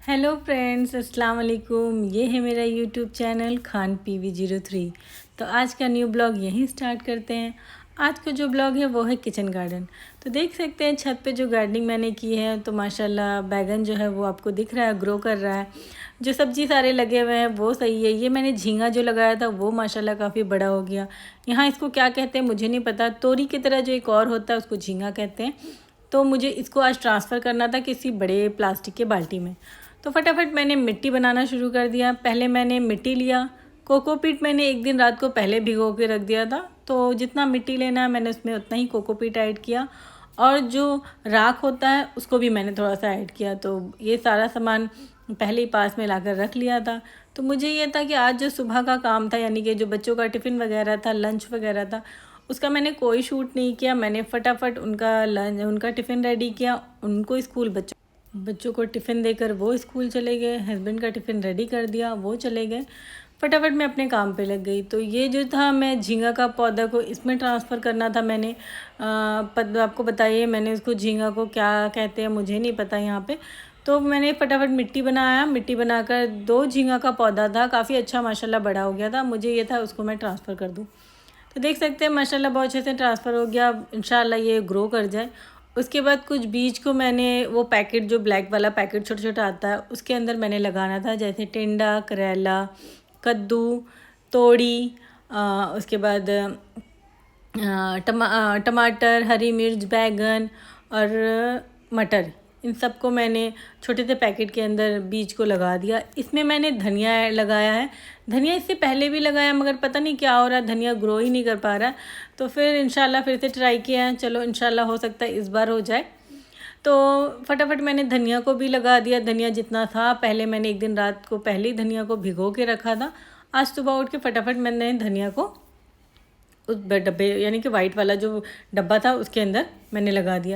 Hello friends, अस्सलाम वालेकुम। ये है मेरा यूट्यूब चैनल खान PV03। तो आज का न्यू ब्लॉग यहीं स्टार्ट करते हैं। आज का जो ब्लॉग है वो है किचन गार्डन। तो देख सकते हैं छत पे जो गार्डनिंग मैंने की है, तो माशाल्लाह बैगन जो है वो आपको दिख रहा है, ग्रो कर रहा है। जो सब्ज़ी सारे लगे हुए हैं वो सही है। ये मैंने झींगा जो लगाया था वो माशाल्लाह काफ़ी बड़ा हो गया। यहाँ इसको क्या कहते हैं मुझे नहीं पता। तोरी की तरह जो एक और होता है उसको झींगा कहते हैं। तो मुझे इसको आज ट्रांसफ़र करना था किसी बड़े प्लास्टिक के बाल्टी में। तो फटाफट मैंने मिट्टी बनाना शुरू कर दिया। पहले मैंने मिट्टी लिया। कोकोपीट मैंने एक दिन रात को पहले भिगो के रख दिया था। तो जितना मिट्टी लेना है मैंने उसमें उतना ही कोकोपीट ऐड किया, और जो राख होता है उसको भी मैंने थोड़ा सा ऐड किया। तो ये सारा सामान पहले ही पास में लाकर रख लिया था। तो मुझे ये था कि आज जो सुबह का काम था, यानी कि जो बच्चों का टिफ़िन वगैरह था, लंच वगैरह था, उसका मैंने कोई शूट नहीं किया। मैंने फटाफट उनका टिफ़िन रेडी किया। उनको स्कूल बच्चों को टिफ़िन देकर वो स्कूल चले गए। हस्बैंड का टिफ़िन रेडी कर दिया, वो चले गए। फटाफट मैं अपने काम पे लग गई। तो ये जो था, मैं झींगा का पौधा को इसमें ट्रांसफ़र करना था। मैंने आपको बताइए मैंने उसको झींगा को क्या कहते हैं मुझे नहीं पता यहाँ पे। तो मैंने फटाफट मिट्टी बनाया। मिट्टी बनाकर 2 झींगा का पौधा था, काफ़ी अच्छा माशाल्लाह बड़ा हो गया था। मुझे ये था उसको मैं ट्रांसफ़र कर दूँ। तो देख सकते हैं माशाल्लाह बहुत अच्छे से ट्रांसफ़र हो गया। इंशाल्लाह ये ग्रो कर जाए। उसके बाद कुछ बीज को मैंने वो पैकेट, जो ब्लैक वाला पैकेट छोटा छोटा आता है, उसके अंदर मैंने लगाना था। जैसे टिंडा, करेला, कद्दू, तोड़ी, उसके बाद टमाटर, हरी मिर्च, बैगन और मटर, इन सबको मैंने छोटे से पैकेट के अंदर बीज को लगा दिया। इसमें मैंने धनिया लगाया है। धनिया इससे पहले भी लगाया, मगर पता नहीं क्या हो रहा है, धनिया ग्रो ही नहीं कर पा रहा। तो फिर इंशाल्लाह फिर से ट्राई किया है। चलो इंशाल्लाह हो सकता है इस बार हो जाए। तो फटाफट मैंने धनिया को भी लगा दिया। धनिया जितना था, पहले मैंने एक दिन रात को पहले ही धनिया को भिगो के रखा था। आज सुबह उठ के फटाफट मैंने धनिया को उस डब्बे, यानी कि वाइट वाला जो डब्बा था, उसके अंदर मैंने लगा दिया।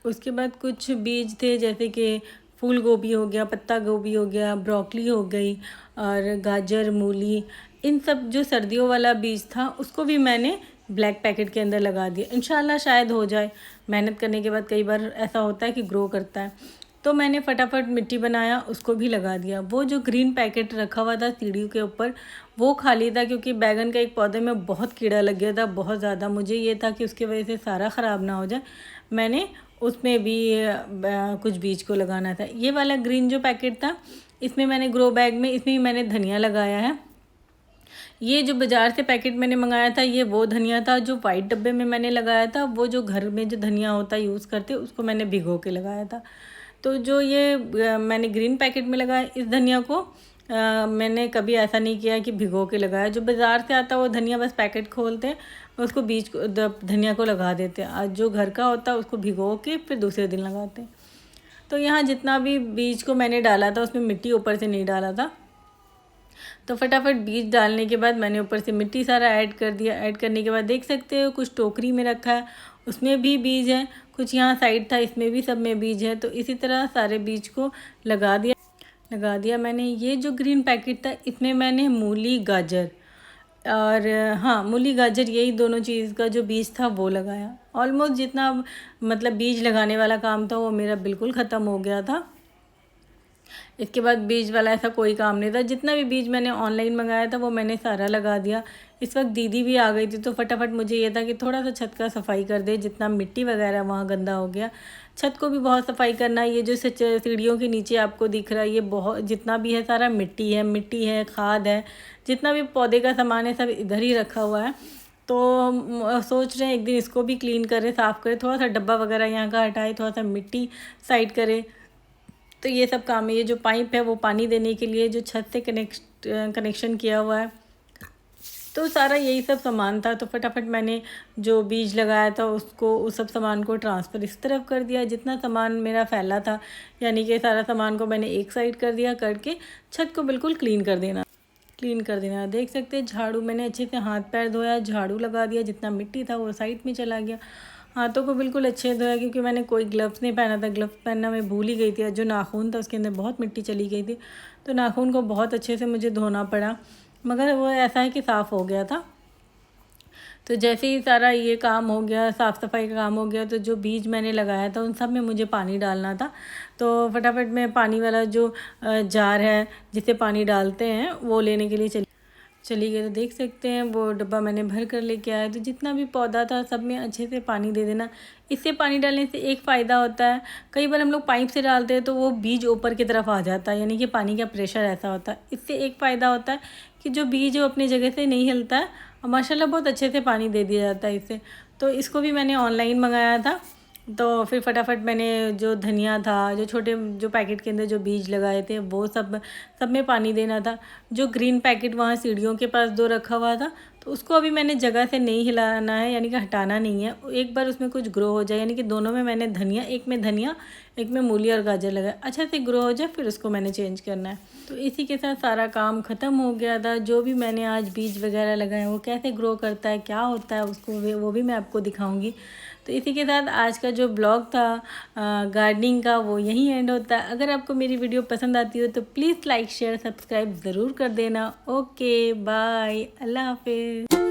उसके बाद कुछ बीज थे, जैसे कि फूल गोभी हो गया, पत्ता गोभी हो गया, ब्रोकली हो गई, और गाजर, मूली, इन सब जो सर्दियों वाला बीज था उसको भी मैंने ब्लैक पैकेट के अंदर लगा दिया। इंशाल्लाह शायद हो जाए। मेहनत करने के बाद कई बार ऐसा होता है कि ग्रो करता है। तो मैंने फटाफट मिट्टी बनाया, उसको भी लगा दिया। वो जो ग्रीन पैकेट रखा हुआ था सीढ़ियों के ऊपर, वो खाली था, क्योंकि बैगन का एक पौधे में बहुत कीड़ा लग गया था, बहुत ज़्यादा। मुझे ये था कि उसकी वजह से सारा ख़राब ना हो जाए। मैंने उसमें भी कुछ बीज को लगाना था। ये वाला ग्रीन जो पैकेट था, इसमें मैंने ग्रो बैग में, इसमें ही मैंने धनिया लगाया है। ये जो बाज़ार से पैकेट मैंने मंगाया था, ये वो धनिया था। जो वाइट डब्बे में मैंने लगाया था, वो जो घर में जो धनिया होता है यूज़ करते, उसको मैंने भिगो के लगाया था। तो जो ये मैंने ग्रीन पैकेट में लगाया, इस धनिया को मैंने कभी ऐसा नहीं किया कि भिगो के लगाया। जो बाज़ार से आता है वो धनिया बस पैकेट खोलते हैं, उसको बीज को, धनिया को लगा देते हैं। आज जो घर का होता है उसको भिगो के फिर दूसरे दिन लगाते हैं। तो यहाँ जितना भी बीज को मैंने डाला था, उसमें मिट्टी ऊपर से नहीं डाला था। तो फटाफट बीज डालने के बाद मैंने ऊपर से मिट्टी सारा ऐड कर दिया। ऐड करने के बाद देख सकते हो कुछ टोकरी में रखा है, उसमें भी बीज है। कुछ यहाँ साइड था, इसमें भी सब में बीज है। तो इसी तरह सारे बीज को लगा दिया मैंने। ये जो ग्रीन पैकेट था, इसमें मैंने मूली, गाजर, और हाँ, मूली गाजर, यही दोनों चीज़ का जो बीज था वो लगाया। ऑलमोस्ट जितना मतलब बीज लगाने वाला काम था वो मेरा बिल्कुल ख़त्म हो गया था। इसके बाद बीज वाला ऐसा कोई काम नहीं था। जितना भी बीज मैंने ऑनलाइन मंगाया था वो मैंने सारा लगा दिया। इस वक्त दीदी भी आ गई थी, तो फटाफट मुझे ये था कि थोड़ा सा छत का सफाई कर दे। जितना मिट्टी वगैरह वहाँ गंदा हो गया, छत को भी बहुत सफाई करना है। ये जो सीढ़ियों के नीचे आपको दिख रहा है, ये बहुत जितना भी है सारा मिट्टी है, खाद है, जितना भी पौधे का सामान है सब इधर ही रखा हुआ है। तो सोच रहे हैं एक दिन इसको भी क्लीन करें, साफ़ करें, थोड़ा सा डब्बा वगैरह यहाँ का हटाए, थोड़ा सा मिट्टी साइड करें। तो ये सब काम है। ये जो पाइप है वो पानी देने के लिए, जो छत से कनेक्शन किया हुआ है, तो सारा यही सब सामान था। तो फटाफट मैंने जो बीज लगाया था उसको, उस सब सामान को ट्रांसफ़र इस तरफ कर दिया। जितना सामान मेरा फैला था, यानी कि सारा सामान को मैंने एक साइड कर दिया, करके छत को बिल्कुल क्लीन कर देना। देख सकते हैं झाड़ू, मैंने अच्छे से हाथ पैर धोया, झाड़ू लगा दिया। जितना मिट्टी था वो साइड में चला गया। हाथों को बिल्कुल अच्छे धोया, क्योंकि मैंने कोई ग्लव्स नहीं पहना था। ग्लव्स पहनना मैं भूल ही गई थी। जो नाखून था उसके अंदर बहुत मिट्टी चली गई थी, तो नाखून को बहुत अच्छे से मुझे धोना पड़ा, मगर वो ऐसा है कि साफ़ हो गया था। तो जैसे ही सारा ये काम हो गया, साफ़ सफाई का काम हो गया, तो जो बीज मैंने लगाया था उन सब में मुझे पानी डालना था। तो फटाफट मैं पानी वाला जो जार है जिसे पानी डालते हैं वो लेने के लिए चली गई। तो देख सकते हैं वो डब्बा मैंने भर कर लेके आया। तो जितना भी पौधा था सब में अच्छे से पानी दे देना। इससे पानी डालने से एक फ़ायदा होता है, कई बार हम लोग पाइप से डालते हैं तो वो बीज ऊपर की तरफ आ जाता है, यानी कि पानी का प्रेशर ऐसा होता है। इससे एक फ़ायदा होता है कि जो बीज है वो अपनी जगह से नहीं हिलता है और माशाल्लाह बहुत अच्छे से पानी दे दिया जाता है इससे। तो इसको भी मैंने ऑनलाइन मंगाया था। तो फिर फटाफट मैंने जो धनिया था, जो छोटे जो पैकेट के अंदर जो बीज लगाए थे वो सब में पानी देना था। जो ग्रीन पैकेट वहाँ सीढ़ियों के पास 2 रखा हुआ था, तो उसको अभी मैंने जगह से नहीं हिलाना है, यानी कि हटाना नहीं है। एक बार उसमें कुछ ग्रो हो जाए, यानी कि दोनों में मैंने धनिया, एक में मूली और गाजर लगाया, अच्छा से ग्रो हो जाए फिर उसको मैंने चेंज करना है। तो इसी के साथ सारा काम ख़त्म हो गया था। जो भी मैंने आज बीज वगैरह लगाए वो कैसे ग्रो करता है, क्या होता है उसको, वो भी मैं आपको दिखाऊंगी। तो इसी के साथ आज का जो ब्लॉग था गार्डनिंग का वो यहीं एंड होता है। अगर आपको मेरी वीडियो पसंद आती हो तो प्लीज़ लाइक शेयर सब्सक्राइब ज़रूर कर देना। ओके बाय, अल्लाह हाफिज़।